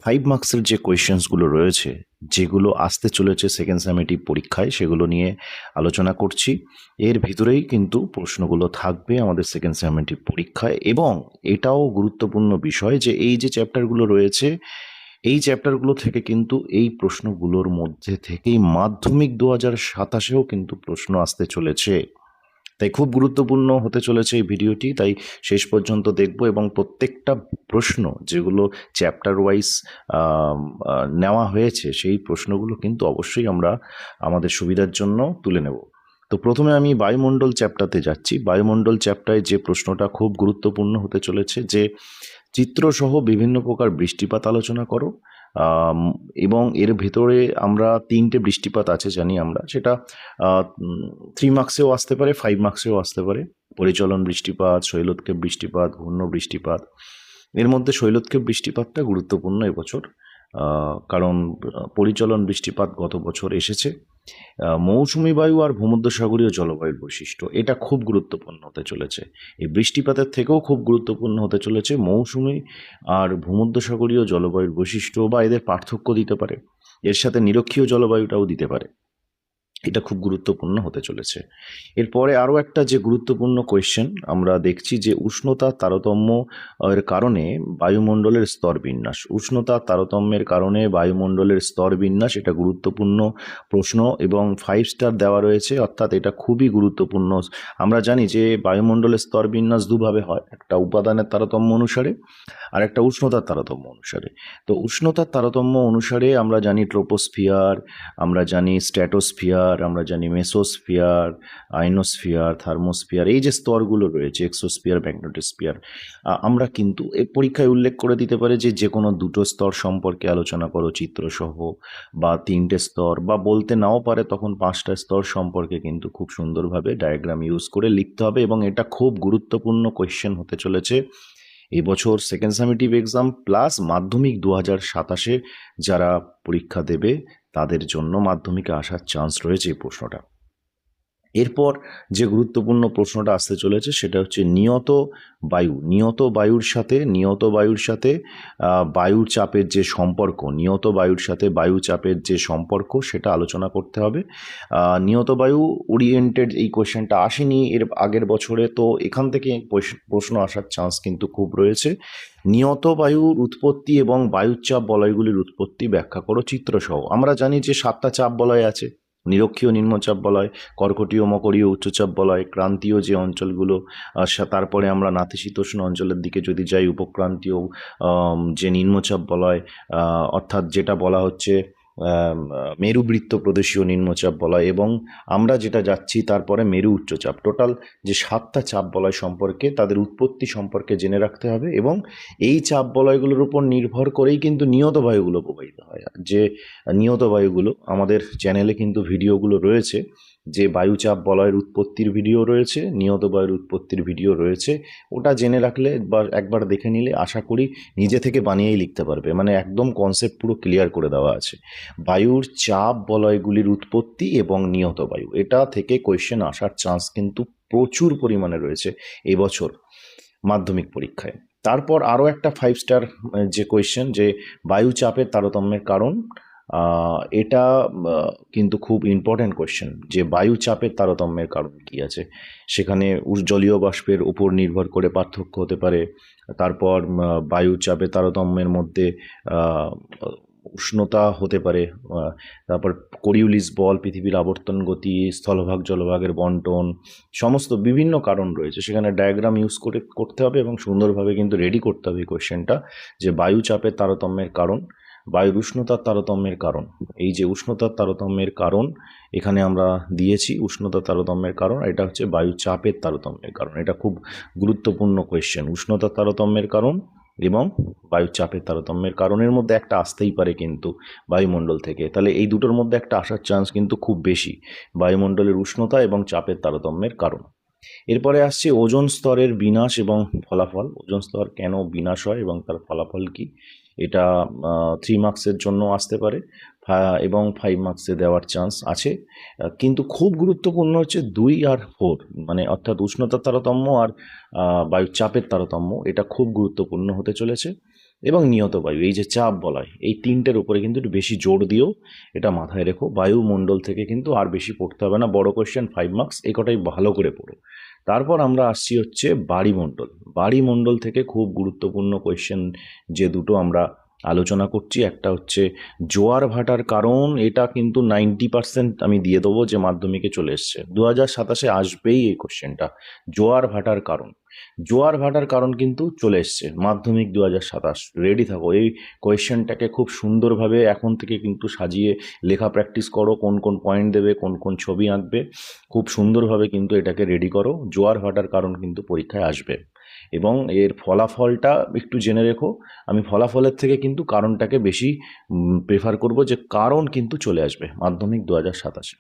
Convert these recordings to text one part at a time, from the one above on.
5 মার্কসের যে কোয়েশ্চেন্সগুলো রয়েছে, যেগুলো আসতে চলেছে সেকেন্ড সামেটিভ পরীক্ষায়, সেগুলো নিয়ে আলোচনা করছি। এর ভিতরেই কিন্তু প্রশ্নগুলো থাকবে আমাদের সেকেন্ড সামেটিভ পরীক্ষায়, এবং এটাও গুরুত্বপূর্ণ বিষয় যে এই যে চ্যাপ্টারগুলো রয়েছে, এই চ্যাপ্টারগুলো থেকে কিন্তু এই প্রশ্নগুলোর মধ্যে থেকেই মাধ্যমিক 2027-এও কিন্তু প্রশ্ন আসতে চলেছে। তাই খুব গুরুত্বপূর্ণ হতে চলেছে এই ভিডিওটি, তাই শেষ পর্যন্ত দেখব এবং প্রত্যেকটা প্রশ্ন যেগুলো চ্যাপ্টার ওয়াইজ নেওয়া হয়েছে সেই প্রশ্নগুলো কিন্তু অবশ্যই আমরা আমাদের সুবিধার জন্য তুলে নেব। তো প্রথমে আমি বায়ুমণ্ডল চ্যাপ্টারতে যাচ্ছি। বায়ুমণ্ডল চ্যাপ্টারে যে প্রশ্নটা খুব গুরুত্বপূর্ণ হতে চলেছে যে চিত্রসহ বিভিন্ন প্রকার বৃষ্টিপাত আলোচনা করো। আম, এবং এর ভেতরে আমরা 3টে বৃষ্টিপাত আছে জানি আমরা, সেটা 3 মার্কসেও আসতে পারে, 5 মার্কসেও আসতে পারে। পরিচলন বৃষ্টিপাত, শৈলোৎক্ষেপ বৃষ্টিপাত, ঘূর্ণ বৃষ্টিপাত। এর মধ্যে শৈলোৎক্ষেপ বৃষ্টিপাতটা গুরুত্বপূর্ণ এবছর, কারণ পরিচলন বৃষ্টিপাত গত বছর এসেছে। মৌসুমী বায়ু আর ভূমধ্যসাগরীয় জলবায়ুর বৈশিষ্ট্য, এটা খুব গুরুত্বপূর্ণ হতে চলেছে। এই বৃষ্টিপাতের থেকেও খুব গুরুত্বপূর্ণ হতে চলেছে মৌসুমী আর ভূমধ্যসাগরীয় জলবায়ুর বৈশিষ্ট্য, বা এদের পার্থক্য দিতে পারে, এর সাথে নিরক্ষীয় জলবায়ুটাও দিতে পারে। এটা খুব গুরুত্বপূর্ণ হতে চলেছে। এরপরে আরও একটা যে গুরুত্বপূর্ণ কোয়েশ্চেন আমরা দেখছি যে উষ্ণতার তারতম্য এর কারণে বায়ুমণ্ডলের স্তর বিন্যাস। উষ্ণতার তারতম্যের কারণে বায়ুমণ্ডলের স্তর বিন্যাস, এটা গুরুত্বপূর্ণ প্রশ্ন এবং 5 স্টার দেওয়া রয়েছে, অর্থাৎ এটা খুবই গুরুত্বপূর্ণ। আমরা জানি যে বায়ুমণ্ডলের স্তর বিন্যাস দুভাবে হয়, একটা উপাদানের তারতম্য অনুসারে আর একটা উষ্ণতার তারতম্য অনুসারে। তো উষ্ণতার তারতম্য অনুসারে আমরা জানি ট্রোপোস্ফিয়ার, আমরা জানি স্ট্র্যাটোস্ফিয়ার, আমরা জানি মেসোস্ফিয়ার, আইনোস্ফিয়ার, থার্মোস্ফিয়ার, এই যে স্তরগুলো রয়েছে, এক্সোস্ফিয়ার, ম্যাগনেটোস্ফিয়ার। আমরা কিন্তু এই পরীক্ষায় উল্লেখ করে দিতে পারে যে যে কোনো দুটো স্তর সম্পর্কে আলোচনা করো চিত্রসহ, বা 3টে স্তর, বা বলতে নাও পারে তখন 5টা স্তর সম্পর্কে কিন্তু খুব সুন্দরভাবে ডায়াগ্রাম ইউজ করে লিখতে হবে, এবং এটা খুব গুরুত্বপূর্ণ কোয়েশ্চেন হতে চলেছে এবছর সেকেন্ড সামেটিভ এক্সাম প্লাস মাধ্যমিক 2027-এ যারা পরীক্ষা দেবে তাদের জন্য মাধ্যমিকে আসার চান্স রয়েছে এই প্রশ্নটা। এরপর যে গুরুত্বপূর্ণ প্রশ্নটা আসতে চলেছে সেটা হচ্ছে নিয়ত বায়ু। নিয়ত বায়ুর সাথে বায়ুর চাপের যে সম্পর্ক, নিয়ত বায়ুর সাথে বায়ু চাপের যে সম্পর্ক, সেটা আলোচনা করতে হবে। নিয়ত বায়ু ওরিয়েন্টেড এই কোয়েশ্চেনটা আসেনি এর আগের বছরে, তো এখান থেকে প্রশ্ন আসার চান্স কিন্তু খুব রয়েছে। নিয়ত বায়ুর উৎপত্তি এবং বায়ুচাপ বলয়গুলির উৎপত্তি ব্যাখ্যা করো চিত্রসহ। আমরা জানি যে 7টা চাপ বলয় আছে: নিরক্ষীয় নিম্নচাপ বলয়, কর্কটীয় মকরীয় উচ্চচাপ বলয়, ক্রান্তীয় যে অঞ্চলগুলো, তারপরে আমরা নাতিশীতোষ্ণ অঞ্চলের দিকে যদি যাই উপক্রান্তীয় যে নিম্নচাপ বলয়, অর্থাৎ যেটা বলা হচ্ছে মেরুবৃত্ত প্রদেশীয় নিম্নচাপ বলয়, এবং আমরা যেটা যাচ্ছি তারপরে মেরু উচ্চচাপ। টোটাল যে 7টা চাপ বলয় সম্পর্কে, তাদের উৎপত্তি সম্পর্কে জেনে রাখতে হবে, এবং এই চাপ বলয়গুলোর উপর নির্ভর করেই কিন্তু নিয়ত বায়ুগুলো প্রবাহিত হয়। যে নিয়ত বায়ুগুলো, আমাদের চ্যানেলে কিন্তু ভিডিওগুলো রয়েছে, যে বায়ুচাপ বলয়ের উৎপত্তির ভিডিও রয়েছে, নিয়ত বায়ুর উৎপত্তির ভিডিও রয়েছে। ওটা জেনে রাখলে বা একবার দেখে নিলে আশা করি নিজে থেকে বানিয়েই লিখতে পারবে, মানে একদম কনসেপ্ট পুরো ক্লিয়ার করে দেওয়া আছে। বায়ুর চাপ বলয়গুলির উৎপত্তি এবং নিয়ত বায়ু, এটা থেকে কোয়েশ্চেন আসার চান্স কিন্তু প্রচুর পরিমাণে রয়েছে এবছর মাধ্যমিক পরীক্ষায়। তারপর আরও একটা 5 স্টার যে কোয়েশ্চেন, যে বায়ু চাপের তারতম্যের কারণ, এটা কিন্তু খুব ইম্পর্ট্যান্ট কোয়েশ্চেন, যে বায়ু চাপের তারতম্যের কারণ কী আছে। সেখানে জলীয় বাষ্পের উপর নির্ভর করে পার্থক্য হতে পারে। তারপর বায়ু চাপের তারতম্যের মধ্যে উষ্ণতা হতে পারে। তারপর কোরিওলিস বল, পৃথিবীর আবর্তন গতি, স্থলভাগ জলভাগের বন্টন, সমস্ত বিভিন্ন কারণ রয়েছে। সেখানে ডায়াগ্রাম ইউজ করে করতে হবে এবং সুন্দরভাবে কিন্তু রেডি করতে হবে এই কোয়েশ্চেনটা, যে বায়ু চাপের তারতম্যের কারণ, বায়ুর উষ্ণতার তারতম্যের কারণ। এই যে উষ্ণতার তারতম্যের কারণ এখানে আমরা দিয়েছি, উষ্ণতার তারতম্যের কারণ, এটা হচ্ছে বায়ু চাপের তারতম্যের কারণ। এটা খুব গুরুত্বপূর্ণ কোয়েশ্চেন, উষ্ণতার তারতম্যের কারণ এবং বায়ু চাপের তারতম্যের কারণের মধ্যে একটা আসতেই পারে কিন্তু বায়ুমণ্ডল থেকে। তাহলে এই দুটোর মধ্যে একটা আসার চান্স কিন্তু খুব বেশি, বায়ুমণ্ডলের উষ্ণতা এবং চাপের তারতম্যের কারণ। এরপরে আসছে ওজোন স্তরের বিনাশ এবং ফলাফল। ওজোন স্তর কেন বিনাশ হয় এবং তার ফলাফল কি, এটা 3 মার্কসের জন্য আসতে পারে এবং 5 মার্কসে দেওয়ার চান্স আছে। কিন্তু খুব গুরুত্বপূর্ণ হচ্ছে 2 আর 4, মানে অর্থাৎ উষ্ণতার তারতম্য আর বায়ুর চাপের তারতম্য, এটা খুব গুরুত্বপূর্ণ হতে চলেছে। এবং নিয়ত বায়ু, এই যে চাপ বলয়, এই তিনটের উপরে কিন্তু একটু বেশি জোর দিও, এটা মাথায় রেখো। বায়ুমণ্ডল থেকে কিন্তু আর বেশি পড়তে হবে না, বড় কোয়েশ্চেন 5 মার্কস, এই কটাই ভালো করে পড়ো। তারপর আমরা আসছি হচ্ছে বাড়িমণ্ডল। বাড়িমণ্ডল থেকে খুব গুরুত্বপূর্ণ কোয়েশ্চেন যে দুটো আমরা আলোচনা করছি, একটা হচ্ছে জোয়ার ভাটার কারণ। এটা কিন্তু 90% আমি দিয়ে দেবো যে মাধ্যমিকে চলে এসছে, 2027-এ আসবেই এই কোয়েশ্চেনটা, জোয়ার ভাটার কারণ। জোয়ার ভাটার কারণ কিন্তু চলে এসছে মাধ্যমিক 2027, রেডি থাকো। এই কোয়েশ্চেনটাকে খুব সুন্দরভাবে এখন থেকে কিন্তু সাজিয়ে লেখা প্র্যাকটিস করো, কোন কোন পয়েন্ট দেবে, কোন কোন ছবি আঁকবে, খুব সুন্দরভাবে কিন্তু এটাকে রেডি করো। জোয়ার ভাটার কারণ কিন্তু পরীক্ষায় আসবে, এবং এর ফলাফলটা একটু জেনে রেখো। আমি ফলাফলের থেকে কিন্তু কারণটাকে বেশি প্রেফার করব, যে কারণ কিন্তু চলে আসবে মাধ্যমিক 2027-এ।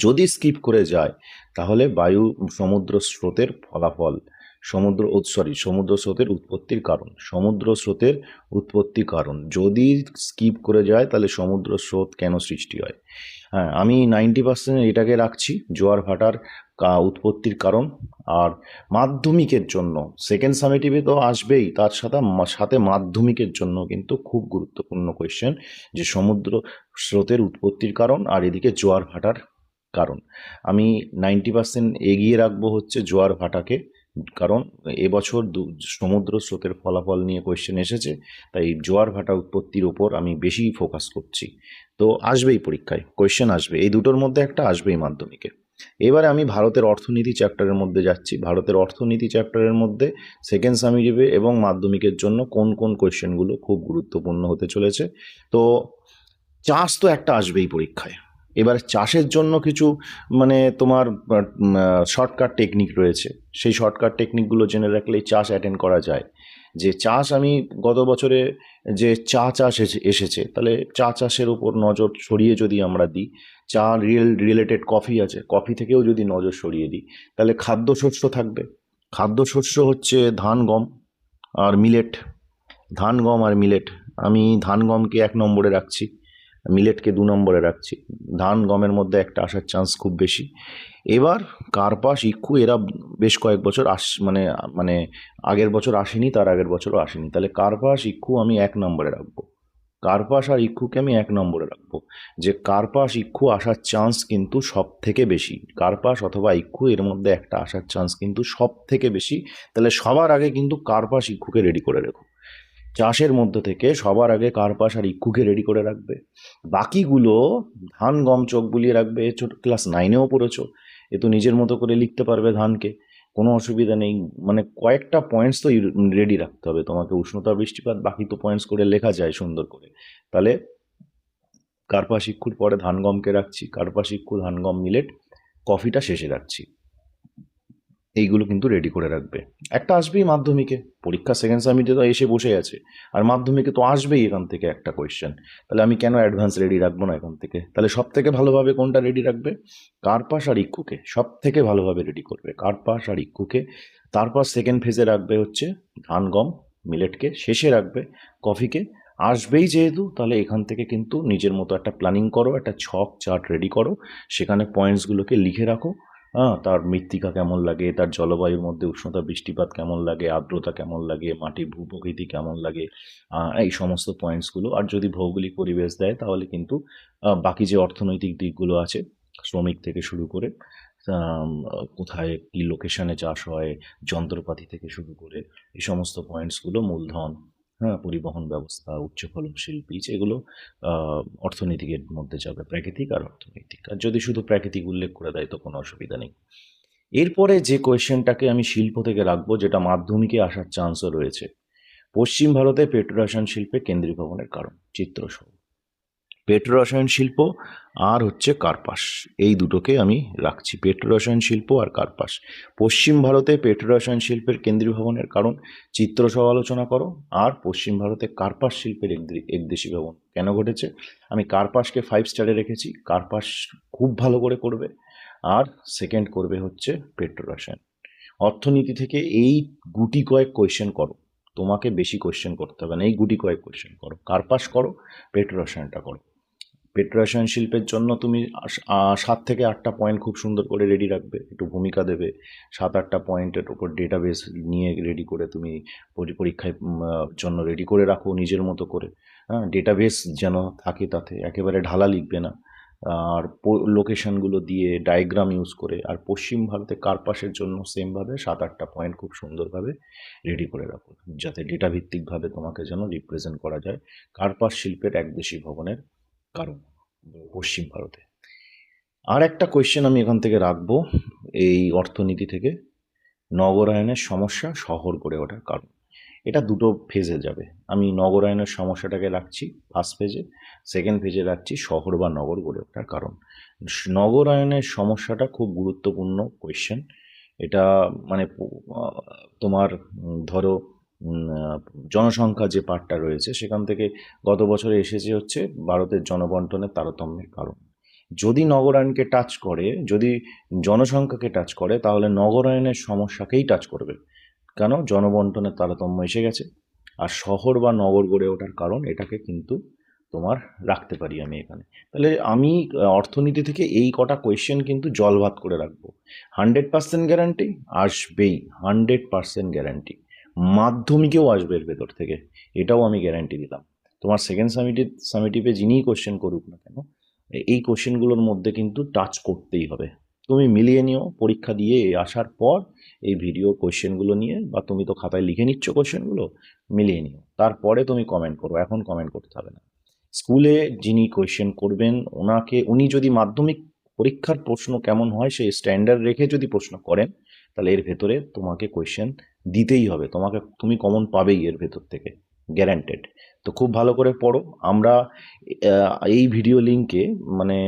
যদি স্কিপ করে যায় তাহলে বায়ু সমুদ্র স্রোতের ফলাফল, সমুদ্র স্রোতের উৎপত্তির কারণ, সমুদ্র স্রোতের উৎপত্তির কারণ যদি স্কিপ করে যায় তাহলে সমুদ্র স্রোত কেন সৃষ্টি হয়। হ্যাঁ, আমি 90% এটাকে রাখছি, জোয়ার ভাটার উৎপত্তির কারণ। আর মাধ্যমিকের জন্য সেকেন্ড সামেটিভে তো আসবেই, তার সাথে সাথে মাধ্যমিকের জন্য কিন্তু খুব গুরুত্বপূর্ণ কোয়েশ্চেন, যে সমুদ্র স্রোতের উৎপত্তির কারণ আর এদিকে জোয়ার ভাটার কারণ। আমি 90% এগিয়ে রাখবো হচ্ছে জোয়ার ভাটাকে, কারণ এবছর সমুদ্র স্রোতের ফলাফল নিয়ে কোয়েশ্চেন এসেছে, তাই জোয়ার ভাটা উৎপত্তির ওপর আমি বেশি ফোকাস করছি। তো আসবেই পরীক্ষায় কোয়েশ্চেন আসবে, এই দুটোর মধ্যে একটা আসবেই মাধ্যমিকে। এবারে আমি ভারতের অর্থনীতি চ্যাপ্টারের মধ্যে যাচ্ছি। ভারতের অর্থনীতি চ্যাপ্টারের মধ্যে সেকেন্ড সামেটিভে এবং মাধ্যমিকের জন্য কোন কোন কোয়েশ্চেনগুলো খুব গুরুত্বপূর্ণ হতে চলেছে। তো চাষ তো একটা আসবেই পরীক্ষায়। এবার চাষের জন্য কিছু মানে তোমার শর্টকাট টেকনিক রয়েছে, সেই শর্টকাট টেকনিকগুলো জেনে রাখলেই চাষ অ্যাটেন্ড করা যায়। যে চাষ, আমি গত বছরে যে চা চাষ এসেছে, তাহলে চা চাষের উপর নজর সরিয়ে যদি আমরা দিই, চা রিলেটেড কফি আছে, কফি থেকেও যদি নজর সরিয়ে দিই, তাহলে খাদ্যশস্য থাকবে। খাদ্যশস্য হচ্ছে ধান, গম আর মিলেট। ধান, গম আর মিলেট, আমি ধান গমকে 1 নম্বরে রাখছি, মিলেটকে 2 নম্বরে রাখছি। ধান গমের মধ্যে একটা আসার চান্স খুব বেশি। এবার কার্পাস, ইক্ষু এরা বেশ কয়েক বছর মানে মানে আগের বছর আসেনি, তার আগের বছরও আসেনি, তাহলে কার্পাস ইক্ষু আমি 1 নম্বরে রাখবো। কার্পাস আর ইক্ষুকে আমি 1 নম্বরে রাখবো, যে কার্পাস ইক্ষু আসার চান্স কিন্তু সব থেকে বেশি। কার্পাস অথবা ইক্ষু এর মধ্যে একটা আসার চান্স কিন্তু সব থেকে বেশি। তাহলে সবার আগে কিন্তু কার্পাস ইক্ষুকে রেডি করে রেখো। চাষের মধ্যে থেকে সবার আগে কার্পাস আর ইক্ষুকে রেডি করে রাখবে। বাকিগুলো ধান, গম চোখ বুলিয়ে রাখবে। ছোট ক্লাস 9-এও পড়েছো, এ তো নিজের মতো করে লিখতে পারবে ধানকে, কোনো অসুবিধা নেই। মানে কয়েকটা পয়েন্টস তো রেডি রাখতে হবে তোমাকে, উষ্ণতা, বৃষ্টিপাত, বাকি তো পয়েন্টস করে লেখা যায় সুন্দর করে। তাহলে কার্পাস ইক্ষুর পরে ধান গমকে রাখছি, কার্পাস ইক্ষু, ধান গম, মিলেট, কফিটা শেষে রাখছি। এইগুলো কিন্তু রেডি করে রাখবে। একটা আসবেই মাধ্যমিকে, পরীক্ষা সেকেন্ড সামিটে তো এসে বসে আছে, আর মাধ্যমিকে তো আসবেই এখান থেকে একটা কোয়েশ্চেন। তাহলে আমি কেন অ্যাডভান্স রেডি রাখবো না এখান থেকে? তাহলে সব থেকে ভালোভাবে কোনটা রেডি রাখবে? কার্পাস আর ইক্ষুকে সব থেকে ভালোভাবে রেডি করবে, কার্পাস আর ইক্ষুকে। তারপর সেকেন্ড ফেজে রাখবে হচ্ছে ধান, গম, মিলেটকে, শেষে রাখবে কফিকে। আসবেই যেহেতু, তাহলে এখান থেকে কিন্তু নিজের মতো একটা প্ল্যানিং করো, একটা ছক চার্ট রেডি করো, সেখানে পয়েন্টসগুলোকে লিখে রাখো। হ্যাঁ, তার মৃত্তিকা কেমন লাগে, তার জলবায়ুর মধ্যে উষ্ণতা, বৃষ্টিপাত কেমন লাগে, আর্দ্রতা কেমন লাগে, মাটির ভূপ্রকৃতি কেমন লাগে, এই সমস্ত পয়েন্টসগুলো। আর যদি ভৌগোলিক পরিবেশ দেয় তাহলে কিন্তু বাকি যে অর্থনৈতিক দিকগুলো আছে, শ্রমিক থেকে শুরু করে কোথায় কী লোকেশনে চাষ হয়, যন্ত্রপাতি থেকে শুরু করে এই সমস্ত পয়েন্টসগুলো, মূলধন, হ্যাঁ, পরিবহন ব্যবস্থা, উচ্চ ফলনশীল বীজ, এগুলো অর্থনীতিকের মধ্যে যাবে, প্রাকৃতিক আর অর্থনৈতিক। আর যদি শুধু প্রাকৃতিক উল্লেখ করে দেয় তো কোনো অসুবিধা নেই। এরপরে যে কোয়েশ্চেনটাকে আমি শিল্প থেকে রাখবো, যেটা মাধ্যমিকে আসার চান্সও রয়েছে, পশ্চিম ভারতে পেট্রোরসায়ন শিল্পে কেন্দ্রীভবনের কারণ, চিত্রসহ। পেট্রোরসায়ন শিল্প আর হচ্ছে কার্পাস, এই দুটোকে আমি রাখছি, পেট্রোরসায়ন শিল্প আর কার্পাস। পশ্চিম ভারতে পেট্রোরসায়ন শিল্পের কেন্দ্রীভবনের কারণ চিত্রসহ আলোচনা করো। আর পশ্চিম ভারতে কার্পাস শিল্পের একদেশী ভবন কেন ঘটেছে, আমি কার্পাসকে 5 স্টারে রেখেছি, কার্পাস খুব ভালো করে করবে। আর সেকেন্ড করবে হচ্ছে পেট্রোরসায়ন। অর্থনীতি থেকে এই গুটি কয়েক কোয়েশ্চেন করো, তোমাকে বেশি কোয়েশ্চেন করতে হবে না, এই গুটি কয়েক কোয়েশ্চেন করো, কার্পাস করো, পেট্রোরসায়নটা করো। পেট রসায়ন শিল্পের জন্য তুমি 7 থেকে 8টা পয়েন্ট খুব সুন্দর করে রেডি রাখবে, একটু ভূমিকা দেবে, 7-8টা পয়েন্টের ওপর ডেটাবেস নিয়ে রেডি করে তুমি পরীক্ষায় জন্য রেডি করে রাখো নিজের মতো করে। হ্যাঁ, ডেটাবেস যেন থাকে, তাতে একেবারে ঢালা লিখবে না, আর লোকেশনগুলো দিয়ে ডায়াগ্রাম ইউজ করে। আর পশ্চিম ভারতে কার্পাসের জন্য সেমভাবে 7-8টা পয়েন্ট খুব সুন্দরভাবে রেডি করে রাখো, যাতে ডেটা ভিত্তিকভাবে তোমাকে যেন রিপ্রেজেন্ট করা যায় কার্পাস শিল্পের একদেশী ভবনের কারণ পশ্চিম ভারতে। আর একটা কোয়েশ্চেন আমি এখান থেকে রাখবো এই অর্থনীতি থেকে, নগরায়নের সমস্যা, শহর গড়ে ওঠার কারণ। এটা দুটো ফেজে যাবে। আমি নগরায়নের সমস্যাটাকে রাখছি ফার্স্ট ফেজে, সেকেন্ড ফেজে রাখছি শহর বা নগর গড়ে ওঠার কারণ। নগরায়নের সমস্যাটা খুব গুরুত্বপূর্ণ কোয়েশ্চেন। এটা মানে তোমার ধরো জনসংখ্যা যে পার্টটা রয়েছে সেখান থেকে গত বছরে এসেছে হচ্ছে ভারতের জনবন্টনের তারতম্যের কারণ। যদি নগরায়নকে টাচ করে, যদি জনসংখ্যাকে টাচ করে, তাহলে নগরায়নের সমস্যাকেই টাচ করবে। কেন? জনবন্টনের তারতম্য এসে গেছে। আর শহর বা নগর গড়ে ওঠার কারণ, এটাকে কিন্তু তোমার রাখতে পারি আমি এখানে। তাহলে আমি অর্থনীতি থেকে এই কটা কোয়েশ্চেন কিন্তু জলভাত করে রাখবো। 100% গ্যারান্টি আসবেই, 100% গ্যারান্টি। মাধ্যমিকেও আসবে এর ভেতর থেকে, এটাও আমি গ্যারান্টি দিলাম। তোমার সেকেন্ড সামিটিভে যিনিই কোয়েশ্চেন করুক না কেন, এই কোয়েশ্চেনগুলোর মধ্যে কিন্তু টাচ করতেই হবে। তুমি মিলিয়ে নিও পরীক্ষা দিয়ে আসার পর এই ভিডিও কোয়েশ্চেনগুলো নিয়ে, বা তুমি তো খাতায় লিখে নিচ্ছ কোয়েশ্চেনগুলো, মিলিয়ে নিও, তারপরে তুমি কমেন্ট করো, এখন কমেন্ট করতে হবে না। স্কুলে যিনি কোয়েশ্চেন করবেন উনি যদি মাধ্যমিক পরীক্ষার প্রশ্ন কেমন হয় সেই স্ট্যান্ডার্ড রেখে যদি প্রশ্ন করেন, তাহলে এর ভেতরে তোমাকে কোয়েশ্চেন দিতেই হবে, তুমি কমন পাবেই এর ভেতর থেকে, গ্যারান্টেড। তো খুব ভালো করে পড়ো। আমরা এই ভিডিও লিঙ্কে মানে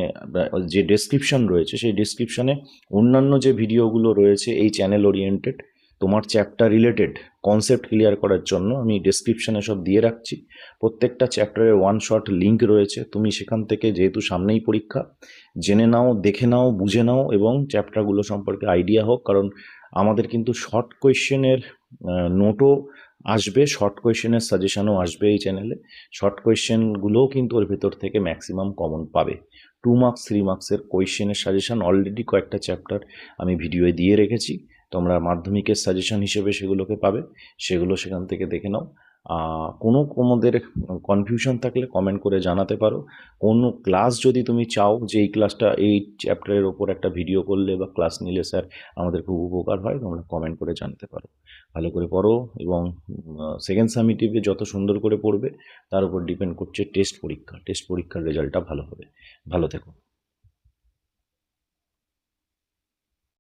যে ডেসক্রিপশন রয়েছে সেই ডেসক্রিপশনে অন্যান্য যে ভিডিওগুলো রয়েছে এই চ্যানেল ওরিয়েন্টেড, তোমার চ্যাপ্টার রিলেটেড কনসেপ্ট ক্লিয়ার করার জন্য আমি ডেসক্রিপশনে সব দিয়ে রাখছি। প্রত্যেকটা চ্যাপ্টারের ওয়ান শট লিঙ্ক রয়েছে, তুমি সেখান থেকে, যেহেতু সামনেই পরীক্ষা, জেনে নাও, দেখে নাও, বুঝে নাও, এবং চ্যাপ্টারগুলো সম্পর্কে আইডিয়া হোক। কারণ আমাদের কিন্তু শর্ট কোয়েশ্চেনের নোটও আসবে, শর্ট কোয়েশ্চেনের সাজেশনও আসবে এই চ্যানেলে। শর্ট কোয়েশ্চেনগুলোও কিন্তু ওর ভেতর থেকে ম্যাক্সিমাম কমন পাবে। 2 মার্কস 3 মার্কসের কোয়েশ্চেনের সাজেশন অলরেডি কয়েকটা চ্যাপ্টার আমি ভিডিওয়ে দিয়ে রেখেছি, তোমরা মাধ্যমিকের সাজেশন হিসেবে সেগুলোকে পাবে, সেগুলো সেখান থেকে দেখে নাও। কোনো তোমাদের কনফিউশন থাকলে কমেন্ট করে জানাতে পারো। কোনো ক্লাস যদি তুমি চাও যে এই ক্লাসটা, এই চ্যাপ্টারের ওপর একটা ভিডিও করলে বা ক্লাস নিলে স্যার আমাদের খুব উপকার হয়, তোমরা কমেন্ট করে জানাতে পারো। ভালো করে পড়ো, এবং সেকেন্ড সামিটিভে যত সুন্দর করে পড়বে তার উপর ডিপেন্ড করছে টেস্ট পরীক্ষার রেজাল্টটা ভালো হবে। ভালো থেকো।